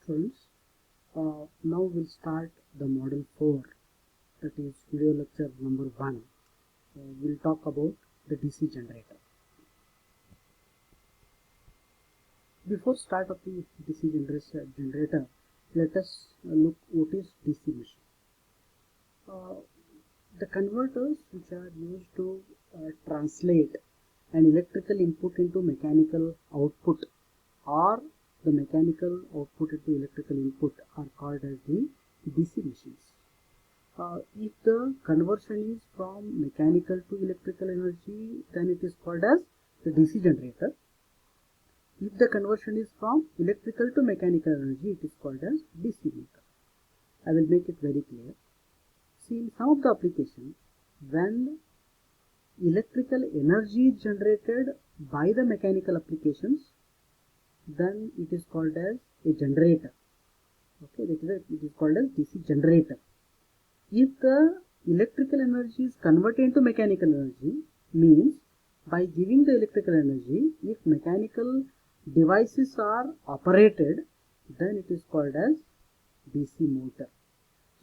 Students, now we'll start the model 4, that is video lecture number 1. We'll talk about the DC generator. Before start of the DC generator, let us look what is DC machine. The converters which are used to translate an electrical input into mechanical output, or the mechanical output into electrical input, are called as the DC machines. If the conversion is from mechanical to electrical energy, then it is called as the DC generator. If the conversion is from electrical to mechanical energy, it is called as DC motor. I will make it very clear. See, in some of the applications, when electrical energy is generated by the mechanical applications, then it is called as a generator. Okay, it is called as DC generator. If the electrical energy is converted into mechanical energy, means by giving the electrical energy, if mechanical devices are operated, then it is called as DC motor.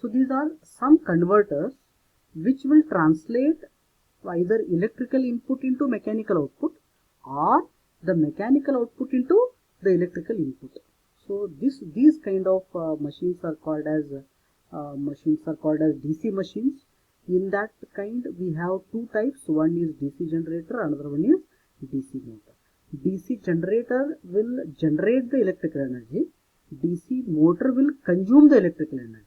So these are some converters which will translate either electrical input into mechanical output or the mechanical output into the electrical input. So these kind of machines are called as DC machines. In that kind we have two types. One is DC generator, another one is DC motor. DC generator will generate the electrical energy. DC motor will consume the electrical energy.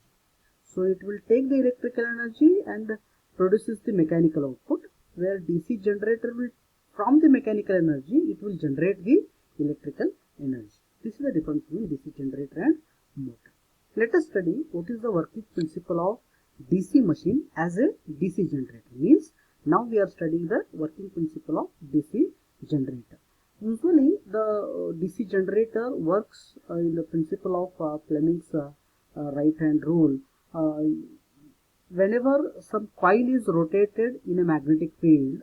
So it will take the electrical energy and produces the mechanical output, where DC generator will, from the mechanical energy, it will generate the electrical energy. This is the difference between DC generator and motor. Let us study what is the working principle of DC machine as a DC generator. Means now we are studying the working principle of DC generator. Usually the DC generator works in the principle of Fleming's right hand rule. Whenever some coil is rotated in a magnetic field,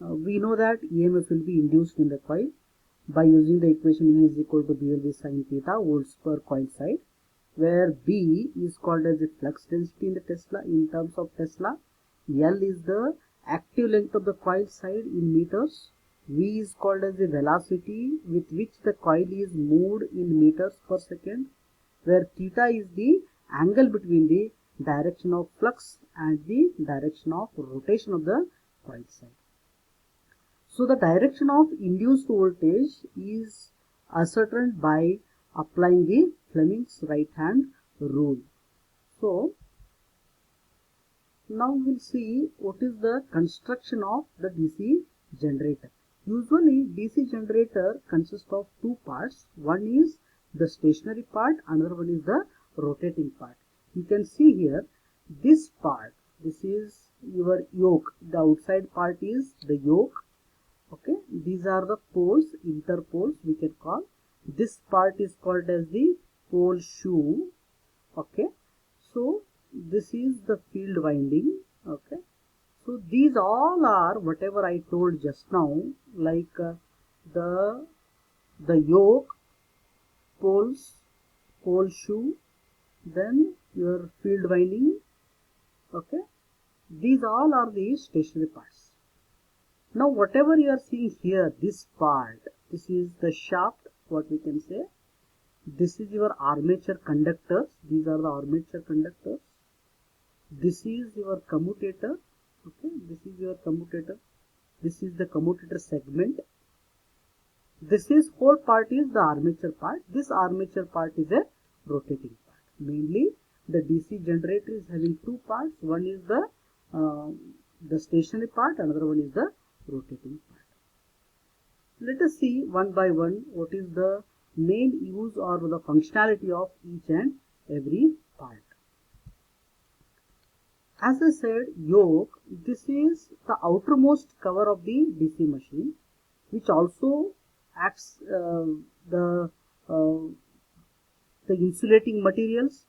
we know that EMF will be induced in the coil by using the equation E is equal to BLV sin theta volts per coil side, where B is called as the flux density in the Tesla, in terms of Tesla. L is the active length of the coil side in meters. V is called as the velocity with which the coil is moved in meters per second, where theta is the angle between the direction of flux and the direction of rotation of the coil side. So the direction of induced voltage is ascertained by applying the Fleming's right hand rule. So now we'll see what is the construction of the DC generator. Usually DC generator consists of two parts. One is the stationary part, another one is the rotating part. You can see here this part, this is your yoke. The outside part is the yoke. Okay, these are the poles, interpoles we can call. This part is called as the pole shoe. Okay, so this is the field winding. Okay, so these all are whatever I told just now, like the yoke, poles, pole shoe, then your field winding. Okay, these all are the stationary parts. Now whatever you are seeing here, this part, this is the shaft, what we can say. This is your armature conductors. These are the armature conductors. This is your commutator. Okay, this is your commutator. This is the commutator segment. This is whole part is the armature part. This armature part is a rotating part. Mainly the DC generator is having two parts. One is the stationary part, another one is the rotating part. Let us see one by one what is the main use or the functionality of each and every part. As I said, yoke, this is the outermost cover of the DC machine, which also acts the insulating materials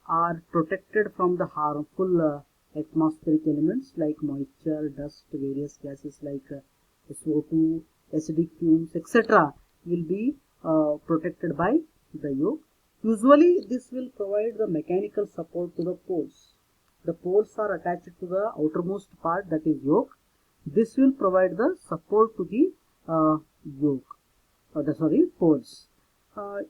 are protected from the harmful atmospheric elements like moisture, dust, various gases like SO2, acidic fumes, etc. will be protected by the yoke. Usually this will provide the mechanical support to the poles. The poles are attached to the outermost part, that is yoke. This will provide the support to the yoke, poles.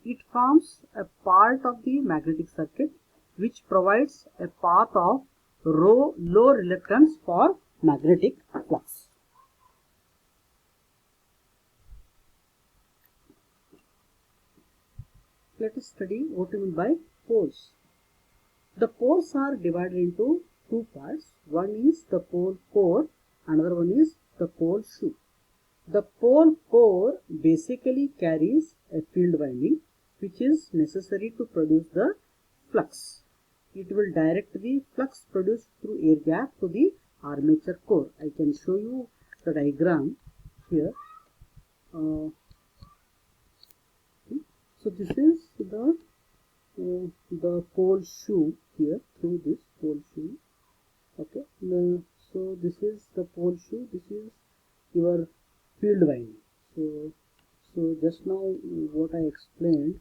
It forms a part of the magnetic circuit which provides a path of low reluctance for magnetic flux. Let us study what we mean by poles. The poles are divided into two parts. One is the pole core, another one is the pole shoe. The pole core basically carries a field winding which is necessary to produce the flux. It will direct the flux produced through air gap to the armature core. I can show you the diagram here. So this is the pole shoe here, through this pole shoe. Okay, so this is the pole shoe, this is your field winding. So just now what I explained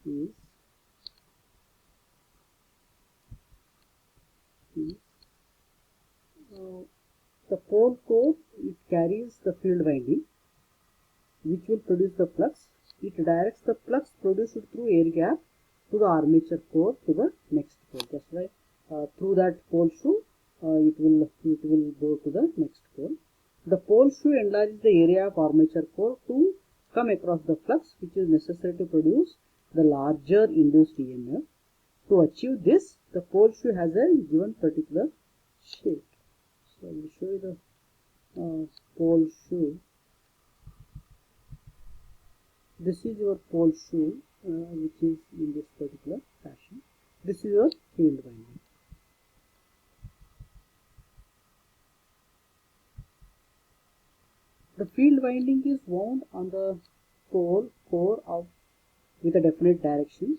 is the pole core, it carries the field winding which will produce the flux. It directs the flux produced through air gap to the armature core to the next pole. That's right. Through that pole shoe, it will go to the next pole. The pole shoe enlarges the area of armature core to come across the flux which is necessary to produce the larger induced EMF. To achieve this, the pole shoe has a given particular shape. So I will show you the pole shoe. This is your pole shoe, which is in this particular fashion. This is your field winding. The field winding is wound on the pole core with a definite direction.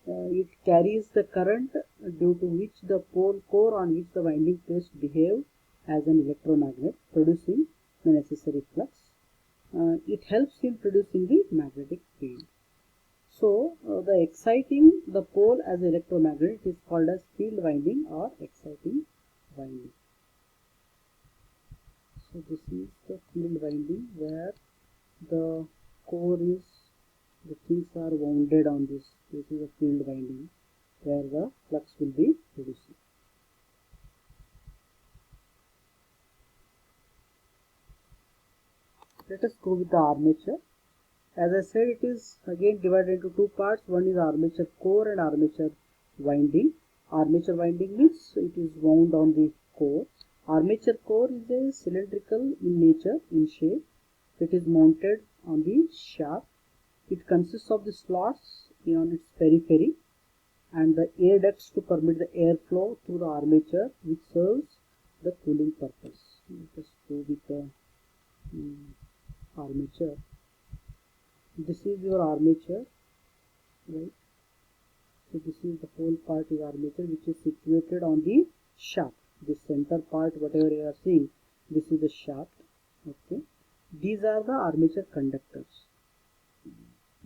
It carries the current due to which the pole core on which the winding plates behave as an electromagnet, producing the necessary flux. It helps in producing the magnetic field. So the exciting the pole as electromagnet is called as field winding or exciting winding. So this is the field winding where the core is, the things are wounded on this. This is a field winding where the flux will be producing. Let us go with the armature. As I said, it is again divided into two parts. One is armature core and armature winding. Armature winding means it is wound on the core. Armature core is a cylindrical in nature, in shape. It is mounted on the shaft. It consists of the slots on its periphery and the air ducts to permit the airflow through the armature, which serves the cooling purpose. Let us go with the armature. This is your armature, right? So this is the whole part is armature, which is situated on the shaft. The center part, whatever you are seeing, this is the shaft. Okay, these are the armature conductors.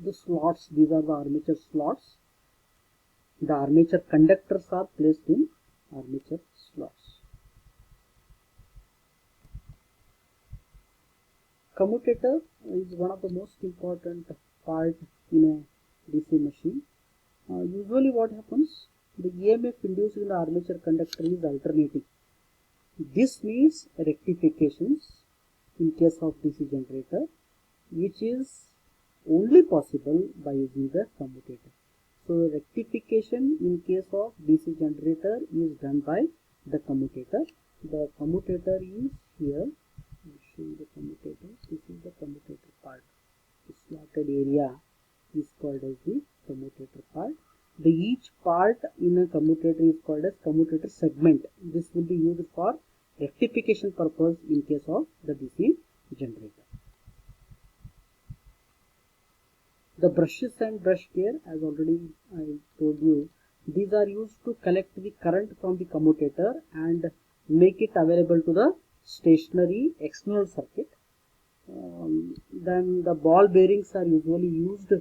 The slots, these are the armature slots. The armature conductors are placed in armature slots. Commutator is one of the most important part in a DC machine. Usually what happens, the EMF induced in the armature conductor is alternating. This needs rectifications in case of DC generator, which is only possible by using the commutator. So rectification in case of DC generator is done by the commutator. The commutator is here. I'll show you the commutator. This is the commutator part. The slotted area is called as the commutator part. The each part in a commutator is called as commutator segment. This will be used for rectification purpose in case of the DC generator. The brushes and brush gear, as already I told you, these are used to collect the current from the commutator and make it available to the stationary external circuit. Then the ball bearings are usually used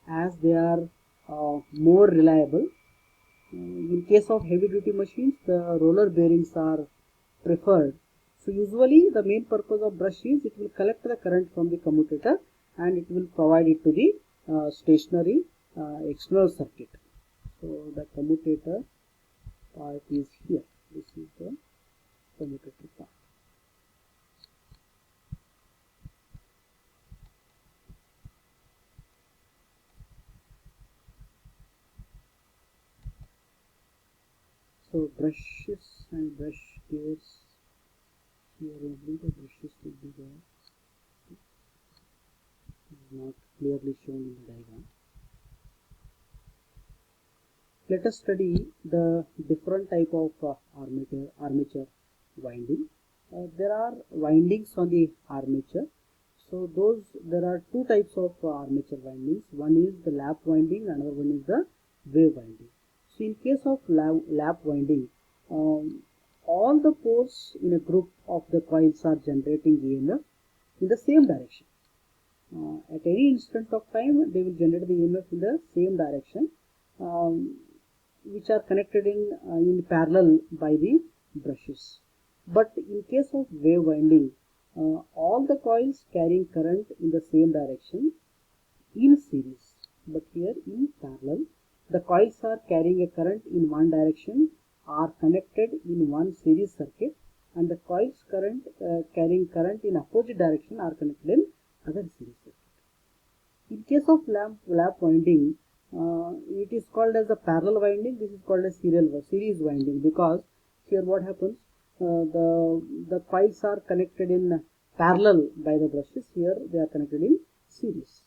as they are more reliable. In case of heavy duty machines, the roller bearings are preferred. So usually the main purpose of brush is it will collect the current from the commutator and it will provide it to the stationary external circuit. So the commutator part is here. This is the commutator part. So brushes and brush gears, here only the brushes will be there. It is not clearly shown in the diagram. Let us study the different type of armature winding. There are windings on the armature. So there are two types of armature windings. One is the lap winding, another one is the wave winding. So in case of lap winding, all the poles in a group of the coils are generating EMF in the same direction. At any instant of time, they will generate the EMF in the same direction, which are connected in parallel by the brushes. But in case of wave winding, all the coils carrying current in the same direction in series, but here in parallel. The coils are carrying a current in one direction are connected in one series circuit, and the coils carrying current in opposite direction are connected in other series circuit. In case of lap winding, it is called as a parallel winding. This is called a series winding, because here what happens, the coils are connected in parallel by the brushes. Here they are connected in series.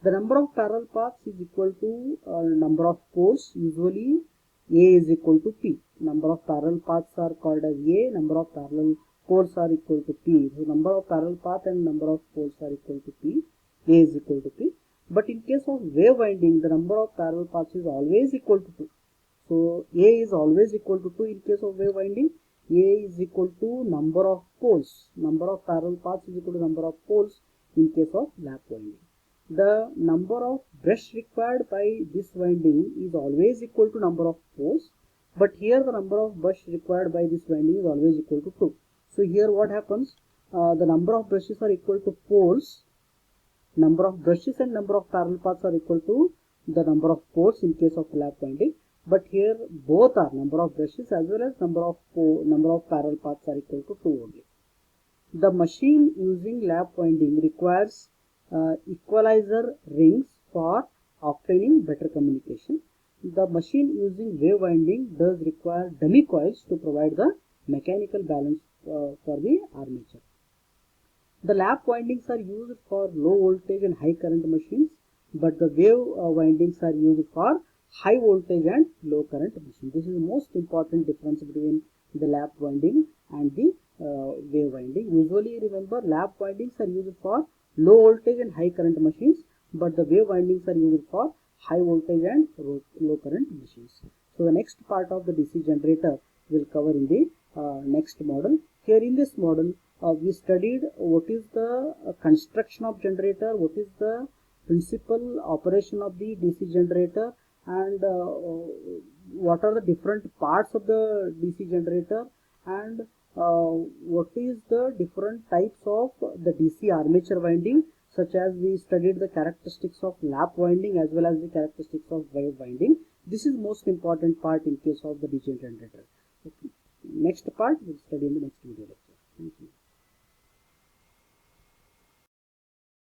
The number of parallel paths is equal to number of poles. Usually A is equal to P. Number of parallel paths are called as A. Number of parallel poles are equal to P. So number of parallel paths and number of poles are equal to P. A is equal to P. But in case of wave winding, the number of parallel paths is always equal to 2. So A is always equal to 2 in case of wave winding. A is equal to number of poles. Number of parallel paths is equal to number of poles in case of lap winding. The number of brush required by this winding is always equal to number of poles, but here the number of brush required by this winding is always equal to 2. So here what happens, the number of brushes are equal to poles. Number of brushes and number of parallel paths are equal to the number of poles in case of lap winding, but here both are, number of brushes as well as number of parallel paths are equal to 2 only. The machine using lap winding requires equalizer rings for obtaining better communication. The machine using wave winding does require dummy coils to provide the mechanical balance for the armature. The lap windings are used for low voltage and high current machines, but the wave windings are used for high voltage and low current machines. This is the most important difference between the lap winding and the wave winding. Usually remember, lap windings are used for low voltage and high current machines, but the wave windings are used for high voltage and low current machines. So the next part of the DC generator will cover in the next model. Here in this model, we studied what is the construction of generator, what is the principal operation of the DC generator, and what are the different parts of the DC generator, and what is the different types of the DC armature winding, such as we studied the characteristics of lap winding as well as the characteristics of wave winding. This is most important part in case of the DC generator. Okay. Next part we will study in the next video.